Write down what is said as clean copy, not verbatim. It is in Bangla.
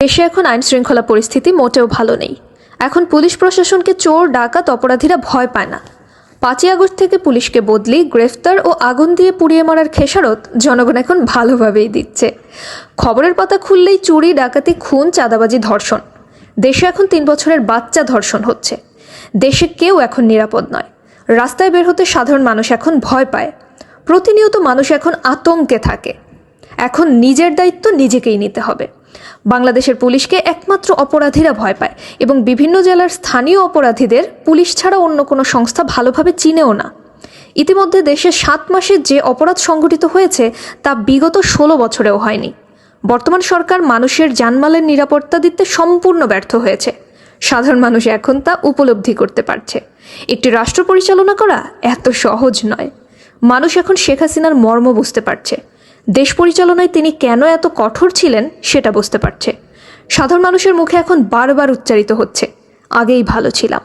দেশে এখন আইন শৃঙ্খলা পরিস্থিতি মোটেও ভালো নেই। এখন পুলিশ প্রশাসনকে চোর ডাকাত অপরাধীরা ভয় পায় না। 5ই আগস্ট থেকে পুলিশকে বদলি, গ্রেফতার ও আগুন দিয়ে পুড়িয়ে মারার খেসারত জনগণ এখন ভালোভাবেই দিচ্ছে। খবরের পাতা খুললেই চুরি, ডাকাতি, খুন, চাঁদাবাজি, ধর্ষণ। দেশে এখন 3 বছরের বাচ্চা ধর্ষণ হচ্ছে। দেশে কেউ এখন নিরাপদ নয়। রাস্তায় বের হতে সাধারণ মানুষ এখন ভয় পায়। প্রতিনিয়ত মানুষ এখন আতঙ্কে থাকে। এখন নিজের দায়িত্ব নিজেকেই নিতে হবে। বাংলাদেশের পুলিশকে একমাত্র অপরাধীরা ভয় পায় এবং বিভিন্ন জেলার স্থানীয় অপরাধীদের পুলিশ ছাড়া অন্য কোনো সংস্থা ভালোভাবে চিনেও না। ইতিমধ্যে দেশে 7 মাসে যে অপরাধ সংঘটিত হয়েছে তা বিগত 16 বছরেও হয়নি। বর্তমান সরকার মানুষের জানমালের নিরাপত্তা দিতে সম্পূর্ণ ব্যর্থ হয়েছে। সাধারণ মানুষ এখন তা উপলব্ধি করতে পারছে। একটি রাষ্ট্র পরিচালনা করা এত সহজ নয়। মানুষ এখন শেখ হাসিনার মর্ম বুঝতে পারছে। দেশ পরিচালনায় তিনি কেন এত কঠোর ছিলেন সেটা বুঝতে পারছে। সাধারণ মানুষের মুখে এখন বারবার উচ্চারিত হচ্ছে, আগেই ভালো ছিলাম।